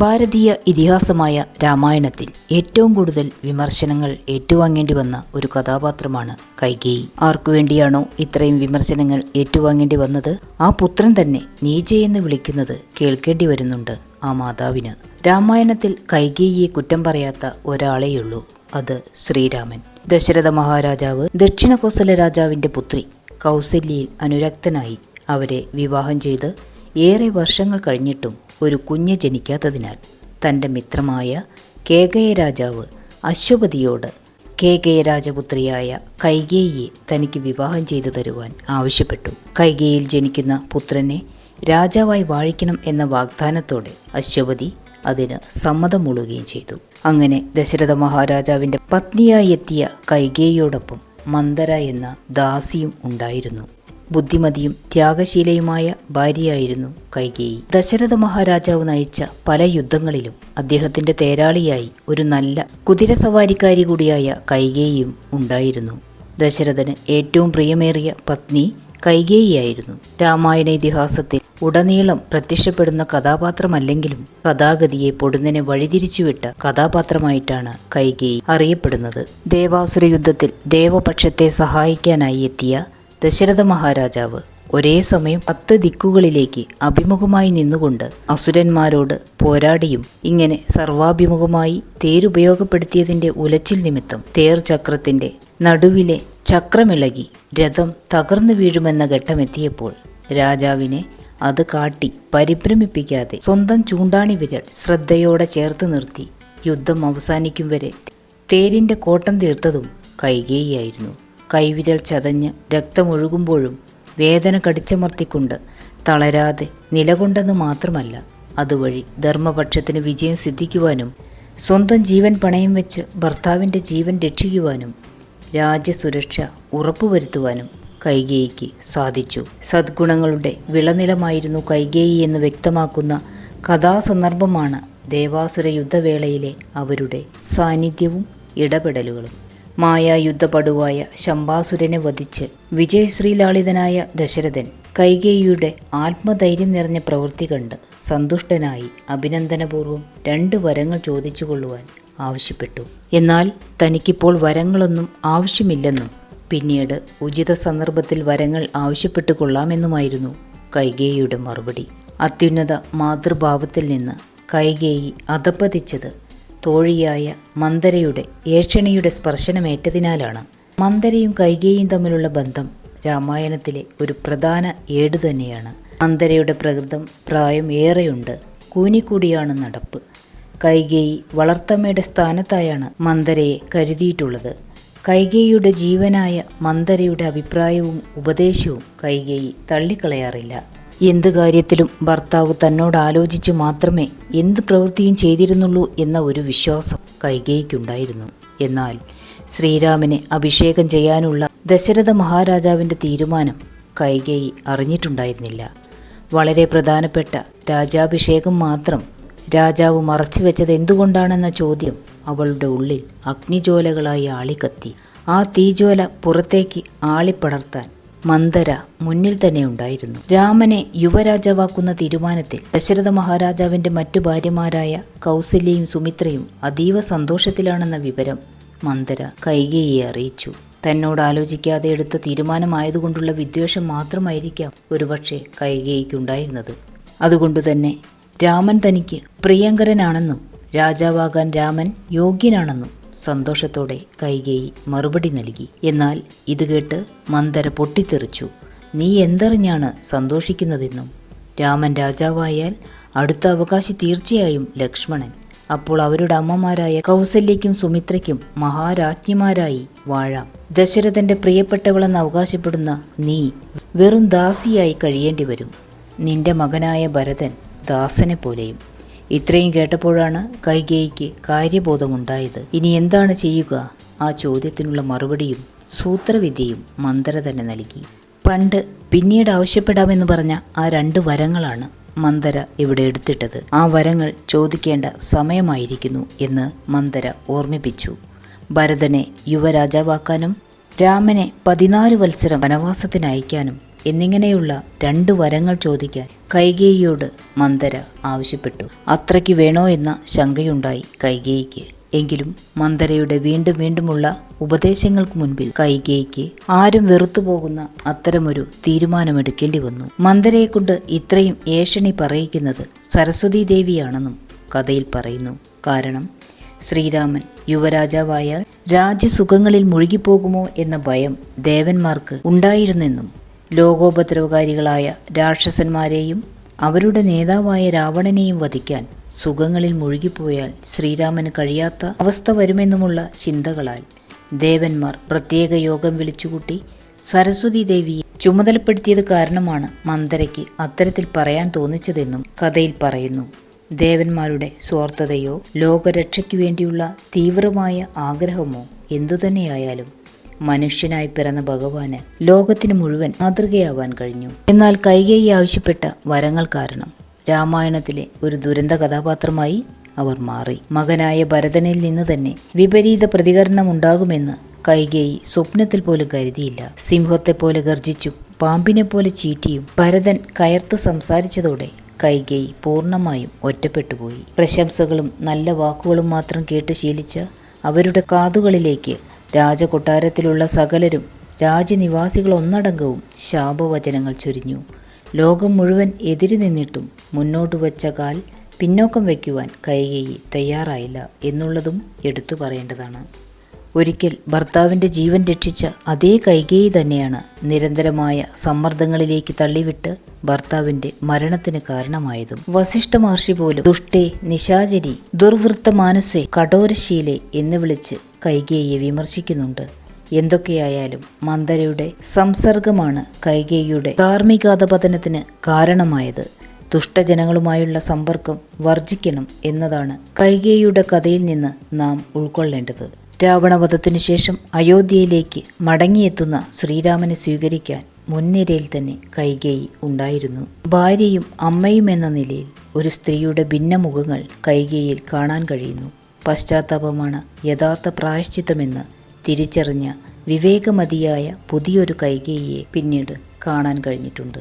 ഭാരതീയ ഇതിഹാസമായ രാമായണത്തിൽ ഏറ്റവും കൂടുതൽ വിമർശനങ്ങൾ ഏറ്റുവാങ്ങേണ്ടി വന്ന ഒരു കഥാപാത്രമാണ് കൈകേയി. ആർക്കു വേണ്ടിയാണോ ഇത്രയും വിമർശനങ്ങൾ ഏറ്റുവാങ്ങേണ്ടി വന്നത്, ആ പുത്രൻ തന്നെ നീചയെന്ന് വിളിക്കുന്നത് കേൾക്കേണ്ടി വരുന്നുണ്ട് ആ മാതാവിന്. രാമായണത്തിൽ കൈകേയിയെ കുറ്റം പറയാത്ത ഒരാളെയുള്ളൂ, അത് ശ്രീരാമൻ. ദശരഥ മഹാരാജാവ് ദക്ഷിണ കോസല രാജാവിൻ്റെ പുത്രി കൗസല്യയിൽ അനുരക്തനായി അവരെ വിവാഹം ചെയ്ത് ഏറെ വർഷങ്ങൾ കഴിഞ്ഞിട്ടും ഒരു കുഞ്ഞ് ജനിക്കാത്തതിനാൽ തൻ്റെ മിത്രമായ കേകയ രാജാവ് അശ്വപതിയോട് കേകയ രാജപുത്രിയായ കൈകേയിയെ തനിക്ക് വിവാഹം ചെയ്തു തരുവാൻ ആവശ്യപ്പെട്ടു. കൈകേയിൽ ജനിക്കുന്ന പുത്രനെ രാജാവായി വാഴിക്കണം എന്ന വാഗ്ദാനത്തോടെ അശ്വപതി അതിന് സമ്മതമൂളുകയും ചെയ്തു. അങ്ങനെ ദശരഥ മഹാരാജാവിൻ്റെ പത്നിയായി എത്തിയ കൈകേയിയോടൊപ്പം മന്ദര എന്ന ദാസിയും ഉണ്ടായിരുന്നു. ബുദ്ധിമതിയും ത്യാഗശീലയുമായ ഭാര്യയായിരുന്നു കൈകേയി. ദശരഥ മഹാരാജാവ് നയിച്ച പല യുദ്ധങ്ങളിലും അദ്ദേഹത്തിൻ്റെ തേരാളിയായി ഒരു നല്ല കുതിരസവാരിക്കാരി കൂടിയായ കൈകേയിയും ഉണ്ടായിരുന്നു. ദശരഥന് ഏറ്റവും പ്രിയമേറിയ പത്നി കൈകേയിയായിരുന്നു. രാമായണ ഇതിഹാസത്തിൽ ഉടനീളം പ്രത്യക്ഷപ്പെടുന്ന കഥാപാത്രമല്ലെങ്കിലും കഥാഗതിയെ പൊടുന്നനെ വഴിതിരിച്ചുവിട്ട കഥാപാത്രമായിട്ടാണ് കൈകേയി അറിയപ്പെടുന്നത്. ദേവാസുര യുദ്ധത്തിൽ ദേവപക്ഷത്തെ സഹായിക്കാനായി എത്തിയ ദശരഥ മഹാരാജാവ് ഒരേ സമയം 10 ദിക്കുകളിലേക്ക് അഭിമുഖമായി നിന്നുകൊണ്ട് അസുരന്മാരോട് പോരാടിയും ഇങ്ങനെ സർവാഭിമുഖമായി തേരുപയോഗപ്പെടുത്തിയതിൻ്റെ ഉലച്ചിൽ നിമിത്തം തേർ ചക്രത്തിൻ്റെ നടുവിലെ ചക്രമിളകി രഥം തകർന്നു വീഴുമെന്ന ഘട്ടമെത്തിയപ്പോൾ രാജാവിനെ അത് കാട്ടി പരിഭ്രമിപ്പിക്കാതെ സ്വന്തം ചൂണ്ടാണി വിരൽ ശ്രദ്ധയോടെ ചേർത്ത് നിർത്തി യുദ്ധം അവസാനിക്കും വരെ തേരിൻ്റെ കോട്ടം തീർത്തതും കൈകേയിയായിരുന്നു. കൈവിരൽ ചതഞ്ഞ് രക്തമൊഴുകുമ്പോഴും വേദന കടിച്ചമർത്തിക്കൊണ്ട് തളരാതെ നിലകൊണ്ടെന്ന് മാത്രമല്ല, അതുവഴി ധർമ്മപക്ഷത്തിന് വിജയം സിദ്ധിക്കുവാനും സ്വന്തം ജീവൻ പണയം വെച്ച് ഭർത്താവിൻ്റെ ജീവൻ രക്ഷിക്കുവാനും രാജ്യസുരക്ഷ ഉറപ്പുവരുത്തുവാനും കൈകേയിക്ക് സാധിച്ചു. സദ്ഗുണങ്ങളുടെ വിളനിലമായിരുന്നു കൈകേയി എന്ന് വ്യക്തമാക്കുന്ന കഥാസന്ദർഭമാണ് ദേവാസുര യുദ്ധവേളയിലെ അവരുടെ സാന്നിധ്യവും ഇടപെടലുകളും. മായായുദ്ധപടുവായ ശംഭാസുരനെ വധിച്ച് വിജയശ്രീലാളിതനായ ദശരഥൻ കൈകേയിയുടെ ആത്മധൈര്യം നിറഞ്ഞ പ്രവൃത്തി കണ്ട് സന്തുഷ്ടനായി അഭിനന്ദനപൂർവ്വം 2 വരങ്ങൾ ചോദിച്ചുകൊള്ളുവാൻ ആവശ്യപ്പെട്ടു. എന്നാൽ തനിക്കിപ്പോൾ വരങ്ങളൊന്നും ആവശ്യമില്ലെന്നും പിന്നീട് ഉചിത സന്ദർഭത്തിൽ വരങ്ങൾ ആവശ്യപ്പെട്ടു കൊള്ളാമെന്നുമായിരുന്നു കൈകേയിയുടെ മറുപടി. അത്യുന്നത മാതൃഭാവത്തിൽ നിന്ന് കൈകേയി അധപ്പതിച്ചത് തോഴിയായ മന്ദരയുടെ ഏഷണിയുടെ സ്പർശനമേറ്റതിനാലാണ്. മന്ദരയും കൈകേയിയും തമ്മിലുള്ള ബന്ധം രാമായണത്തിലെ ഒരു പ്രധാന ഏടു തന്നെയാണ്. മന്ദരയുടെ പ്രകൃതം പ്രായം ഏറെയുണ്ട്, കൂനിക്കൂടിയാണ് നടപ്പ്. കൈകേയി വളർത്തമ്മയുടെ സ്ഥാനത്തായാണ് മന്ദരയെ കരുതിയിട്ടുള്ളത്. കൈകേയിയുടെ ജീവനായ മന്ദരയുടെ അഭിപ്രായവും ഉപദേശവും കൈകേയി തള്ളിക്കളയാറില്ല. എന്ത് കാര്യത്തിലും ഭർത്താവ് തന്നോട് ആലോചിച്ച് മാത്രമേ എന്ത് പ്രവൃത്തിയും ചെയ്തിരുന്നുള്ളൂ എന്ന ഒരു വിശ്വാസം കൈകേയിക്കുണ്ടായിരുന്നു. എന്നാൽ ശ്രീരാമനെ അഭിഷേകം ചെയ്യാനുള്ള ദശരഥ മഹാരാജാവിൻ്റെ തീരുമാനം കൈകേയി അറിഞ്ഞിട്ടുണ്ടായിരുന്നില്ല. വളരെ പ്രധാനപ്പെട്ട രാജാഭിഷേകം മാത്രം രാജാവ് മറച്ചുവെച്ചത് എന്തുകൊണ്ടാണെന്ന ചോദ്യം അവളുടെ ഉള്ളിൽ അഗ്നിജ്വാലകളായി ആളിക്കത്തി. ആ തീജ്വാല പുറത്തേക്ക് ആളിപ്പടർത്താൻ മന്ദര മുന്നിൽ തന്നെ ഉണ്ടായിരുന്നു. രാമനെ യുവരാജാവാക്കുന്ന തീരുമാനത്തിൽ ദശരഥ മഹാരാജാവിൻ്റെ മറ്റു ഭാര്യമാരായ കൗസല്യയും സുമിത്രയും അതീവ സന്തോഷത്തിലാണെന്ന വിവരം മന്ദര കൈകേയിയെ അറിയിച്ചു. തന്നോട് ആലോചിക്കാതെ എടുത്ത തീരുമാനമായതുകൊണ്ടുള്ള വിദ്വേഷം മാത്രമായിരിക്കാം ഒരുപക്ഷെ കൈകേയിക്കുണ്ടായിരുന്നത്. അതുകൊണ്ടുതന്നെ രാമൻ തനിക്ക് പ്രിയങ്കരനാണെന്നും രാജാവാകാൻ രാമൻ യോഗ്യനാണെന്നും സന്തോഷത്തോടെ കൈകേയി മറുപടി നൽകി. എന്നാൽ ഇത് കേട്ട് മന്ദര പൊട്ടിത്തെറിച്ചു. നീ എന്തറിഞ്ഞാണ് സന്തോഷിക്കുന്നതെന്നും? രാമൻ രാജാവായാൽ അടുത്ത അവകാശി തീർച്ചയായും ലക്ഷ്മണൻ. അപ്പോൾ അവരുടെ അമ്മമാരായ കൗസല്യയ്ക്കും സുമിത്രയ്ക്കും മഹാരാജ്ഞിമാരായി വാഴാം. ദശരഥന്റെ പ്രിയപ്പെട്ടവളെന്ന് അവകാശപ്പെടുന്ന നീ വെറും ദാസിയായി കഴിയേണ്ടി വരും. നിന്റെ മകനായ ഭരതൻ ദാസനെ പോലെയും. ഇത്രയും കേട്ടപ്പോഴാണ് കൈകേയിക്ക് കാര്യബോധമുണ്ടായത്. ഇനി എന്താണ് ചെയ്യുക? ആ ചോദ്യത്തിനുള്ള മറുപടിയും സൂത്രവിദ്യയും മന്ദര തന്നെ നൽകി. പണ്ട് പിന്നീട് ആവശ്യപ്പെടാമെന്ന് പറഞ്ഞ ആ 2 വരങ്ങളാണ് മന്ദര ഇവിടെ എടുത്തിട്ടത്. ആ വരങ്ങൾ ചോദിക്കേണ്ട സമയമായിരിക്കുന്നു എന്ന് മന്ദര ഓർമ്മിപ്പിച്ചു. ഭരതനെ യുവരാജാവാക്കാനും രാമനെ 14 വത്സരം വനവാസത്തിന് അയക്കാനും എന്നിങ്ങനെയുള്ള 2 വരങ്ങൾ ചോദിക്കാൻ കൈകേയിയോട് മന്ദര ആവശ്യപ്പെട്ടു. അത്രയ്ക്ക് വേണോ എന്ന ശങ്കയുണ്ടായി കൈകേയിക്ക്. എങ്കിലും മന്ദരയുടെ വീണ്ടും വീണ്ടുമുള്ള ഉപദേശങ്ങൾക്ക് മുൻപിൽ കൈകേയിക്ക് ആരും വെറുത്തുപോകുന്ന അത്തരമൊരു തീരുമാനമെടുക്കേണ്ടി വന്നു. മന്ദരയെക്കൊണ്ട് ഇത്രയും ഏഷണി പറയിക്കുന്നത് സരസ്വതീ ദേവിയാണെന്നും കഥയിൽ പറയുന്നു. കാരണം ശ്രീരാമൻ യുവരാജാവായാൽ രാജ്യസുഖങ്ങളിൽ മുഴുകിപ്പോകുമോ എന്ന ഭയം ദേവന്മാർക്ക് ഉണ്ടായിരുന്നെന്നും ലോകോപദ്രവകാരികളായ രാക്ഷസന്മാരെയും അവരുടെ നേതാവായ രാവണനെയും വധിക്കാൻ സുഖങ്ങളിൽ മുഴുകിപ്പോയാൽ ശ്രീരാമന് കഴിയാത്ത അവസ്ഥ വരുമെന്നുമുള്ള ചിന്തകളാൽ ദേവന്മാർ പ്രത്യേക യോഗം വിളിച്ചുകൂട്ടി സരസ്വതീ ദേവിയെ ചുമതലപ്പെടുത്തിയത് കാരണമാണ് മന്ദരയ്ക്ക് അത്തരത്തിൽ പറയാൻ തോന്നിച്ചതെന്നും കഥയിൽ പറയുന്നു. ദേവന്മാരുടെ സ്വാർത്ഥതയോ ലോകരക്ഷയ്ക്ക് വേണ്ടിയുള്ള തീവ്രമായ ആഗ്രഹമോ എന്തുതന്നെയായാലും മനുഷ്യനായി പിറന്ന ഭഗവാന് ലോകത്തിന് മുഴുവൻ മാതൃകയാവാൻ കഴിഞ്ഞു. എന്നാൽ കൈകേയി ആവശ്യപ്പെട്ട വരങ്ങൾ കാരണം രാമായണത്തിലെ ഒരു ദുരന്ത കഥാപാത്രമായി അവർ മാറി. മകനായ ഭരതനിൽ നിന്ന് തന്നെ വിപരീത പ്രതികരണമുണ്ടാകുമെന്ന് കൈകേയി സ്വപ്നത്തിൽ പോലും കരുതിയില്ല. സിംഹത്തെപ്പോലെ ഗർജിച്ചും പാമ്പിനെപ്പോലെ ചീറ്റിയും ഭരതൻ കയർത്ത് സംസാരിച്ചതോടെ കൈകേയി പൂർണ്ണമായും ഒറ്റപ്പെട്ടുപോയി. പ്രശംസകളും നല്ല വാക്കുകളും മാത്രം കേട്ട് ശീലിച്ച അവരുടെ കാതുകളിലേക്ക് രാജകൊട്ടാരത്തിലുള്ള സകലരും രാജ്യനിവാസികൾ ഒന്നടങ്കവും ശാപവചനങ്ങൾ ചൊരിഞ്ഞു. ലോകം മുഴുവൻ എതിരു നിന്നിട്ടും മുന്നോട്ട് വച്ച കാൽ പിന്നോക്കം വയ്ക്കുവാൻ കൈകേയി തയ്യാറായില്ല എന്നുള്ളതും എടുത്തു പറയേണ്ടതാണ്. ഒരിക്കൽ ഭർത്താവിൻ്റെ ജീവൻ രക്ഷിച്ച അതേ കൈകേയി തന്നെയാണ് നിരന്തരമായ സമ്മർദ്ദങ്ങളിലേക്ക് തള്ളിവിട്ട് ഭർത്താവിൻ്റെ മരണത്തിന് കാരണമായതും. വസിഷ്ഠ മഹർഷി പോലും ദുഷ്ടേ, നിശാചരി, ദുർവൃത്ത മാനസേ, കഠോരശീലെ എന്ന് വിളിച്ച് കൈകേയിയെ വിമർശിക്കുന്നുണ്ട്. എന്തൊക്കെയായാലും മന്ദരയുടെ സംസർഗമാണ് കൈകേയിയുടെ ധാർമ്മികാധപതനത്തിന് കാരണമായത്. ദുഷ്ടജനങ്ങളുമായുള്ള സമ്പർക്കം വർജിക്കണം എന്നതാണ് കൈകേയിയുടെ കഥയിൽ നിന്ന് നാം ഉൾക്കൊള്ളേണ്ടത്. രാവണവധത്തിനു ശേഷം അയോധ്യയിലേക്ക് മടങ്ങിയെത്തുന്ന ശ്രീരാമനെ സ്വീകരിക്കാൻ മുൻനിരയിൽ തന്നെ കൈകേയി ഉണ്ടായിരുന്നു. ഭാര്യയും അമ്മയും എന്ന നിലയിൽ ഒരു സ്ത്രീയുടെ ഭിന്നമുഖങ്ങൾ കൈകേയിയിൽ കാണാൻ കഴിയുന്നു. പശ്ചാത്താപമാണ് യഥാർത്ഥ പ്രായശ്ചിത്തമെന്ന് തിരിച്ചറിഞ്ഞ വിവേകമതിയായ പുതിയൊരു കൈകേയിയെ പിന്നീട് കാണാൻ കഴിഞ്ഞിട്ടുണ്ട്.